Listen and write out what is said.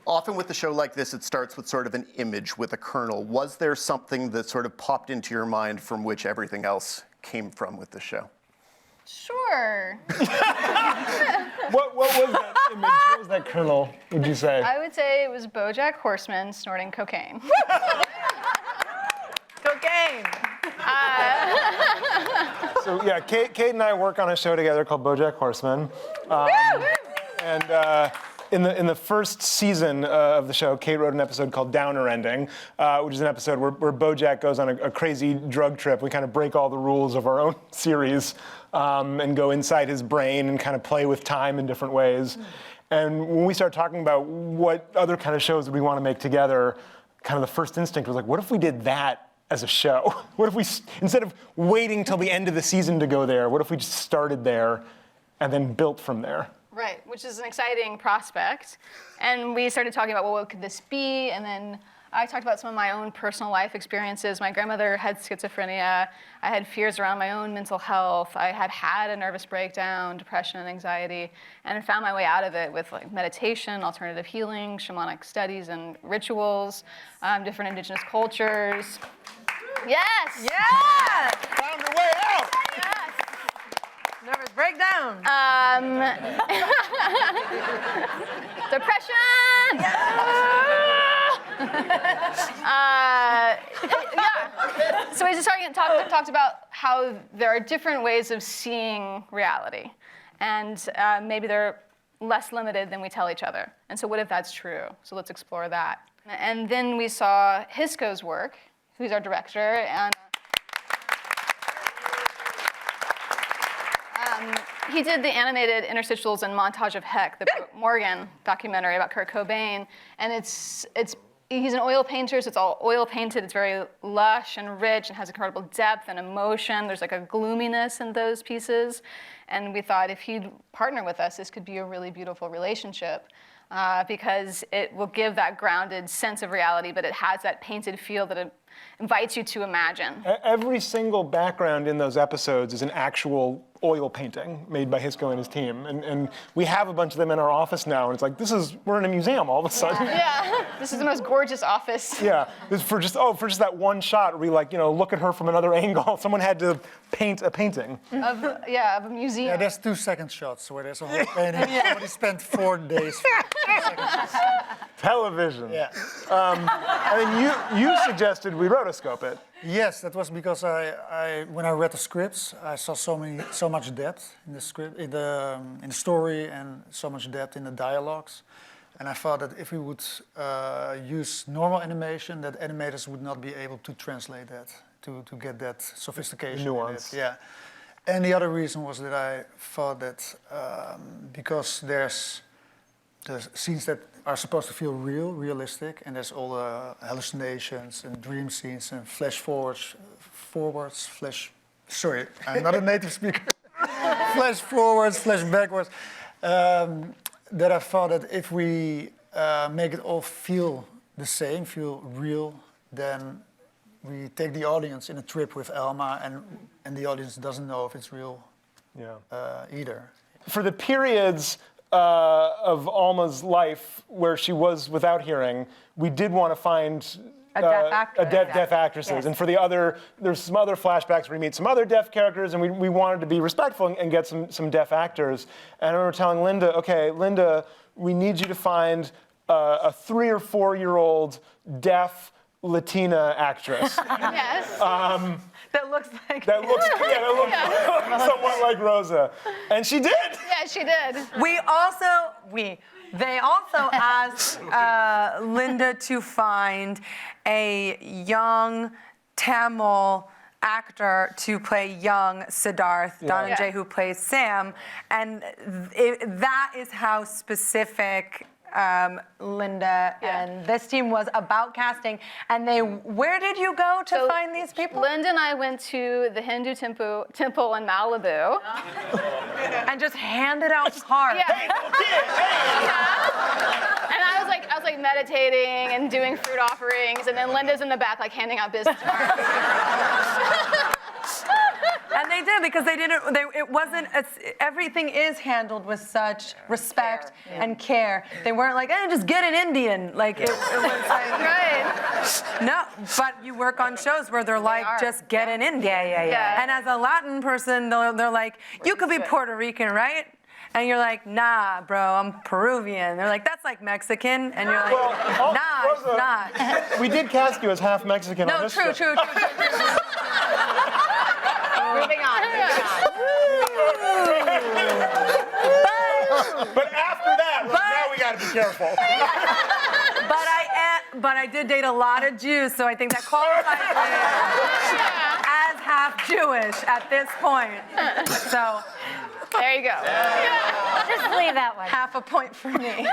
Often with a show like this, it starts with sort of an image, with a kernel. Was there something that sort of popped into your mind from which everything else came from with the show? Sure. What was that image? What was that kernel, would you say? I would say it was BoJack Horseman snorting cocaine. Cocaine. So yeah, Kate and I work on a show together called BoJack Horseman. And in the first season of the show, Kate wrote an episode called Downer Ending, which is an episode where BoJack goes on a crazy drug trip. We kind of break all the rules of our own series and go inside his brain and kind of play with time in different ways. And when we started talking about what other kind of shows we want to make together, kind of the first instinct was like, what if we did that as a show? What if we, instead of waiting till the end of the season to go there, what if we just started there and then built from there? Right, which is an exciting prospect. And we started talking about, well, what could this be? And then I talked about some of my own personal life experiences. My grandmother had schizophrenia. I had fears around my own mental health. I had a nervous breakdown, depression and anxiety, and found my way out of it with like meditation, alternative healing, shamanic studies and rituals, different indigenous cultures. Yes! Yeah! Found your way out! Yes! Nervous breakdown. Depression! Yeah. So we just talked about how there are different ways of seeing reality, and maybe they're less limited than we tell each other. And so what if that's true? So let's explore that. And then we saw Hisco's work, who's our director, and he did the animated interstitials and montage of Heck, the Morgan documentary about Kurt Cobain, and he's an oil painter, so it's all oil painted. It's very lush and rich and has incredible depth and emotion. There's like a gloominess in those pieces, and we thought if he'd partner with us, this could be a really beautiful relationship. Because it will give that grounded sense of reality, but it has that painted feel that it invites you to imagine. Every single background in those episodes is an actual oil painting made by Hisco and his team. And we have a bunch of them in our office now, and it's like, we're in a museum all of a sudden. Yeah. This is the most gorgeous office. Yeah, for just that one shot where we look at her from another angle. Someone had to paint a painting. Of a museum. Yeah, there's 2-second shots where there's a whole painting. Somebody spent 4 days for 2 seconds. Television. Yeah. I mean, you suggested we rotoscope it. Yes, that was because when I read the scripts, I saw so much depth in the script, in the story, and so much depth in the dialogues. And I thought that if we would use normal animation, that animators would not be able to translate that, to get that sophistication. Nuance. In it. Yeah. And the other reason was that I thought that because there's the scenes that are supposed to feel realistic, and there's all the hallucinations and dream scenes and flash forwards, sorry, I'm not a native speaker. Flash forwards, flash backwards. That I thought that if we make it all feel the same, feel real, then we take the audience in a trip with Elma, and the audience doesn't know if it's real either. For the periods of Alma's life where she was without hearing, we did want to find deaf actresses. Yes. And for there's some other flashbacks where we meet some other deaf characters, and we wanted to be respectful and get some deaf actors. And I remember telling Linda, we need you to find a 3 or 4 year old deaf Latina actress. Yes. That looks like... That looks somewhat like Rosa. And she did. Yeah, she did. They also asked Linda to find a young Tamil actor to play young Siddharth Dhananjay, who plays Sam, and that is how specific Linda and this team was about casting. And where did you go to find these people? Linda and I went to the Hindu temple in Malibu. And just handed out cards. Yeah. And I was like meditating and doing fruit offerings, and then Linda's in the back like handing out business cards. And they did because it wasn't, everything is handled with such respect and care. They weren't like, just get an Indian. Like, it was like, Right. no, but you work on shows where they're like, just get an Indian. Yeah. And as a Latin person, they're like, you could be Puerto Rican, right? And you're like, nah, bro, I'm Peruvian. They're like, that's like Mexican. And you're like, nah, it's not. We did cast you as half Mexican on No, this true. show. Moving on. But after that, now we got to be careful. But I did date a lot of Jews, so I think that qualifies me as half Jewish at this point. So There you go. Just leave that one. half a point for me.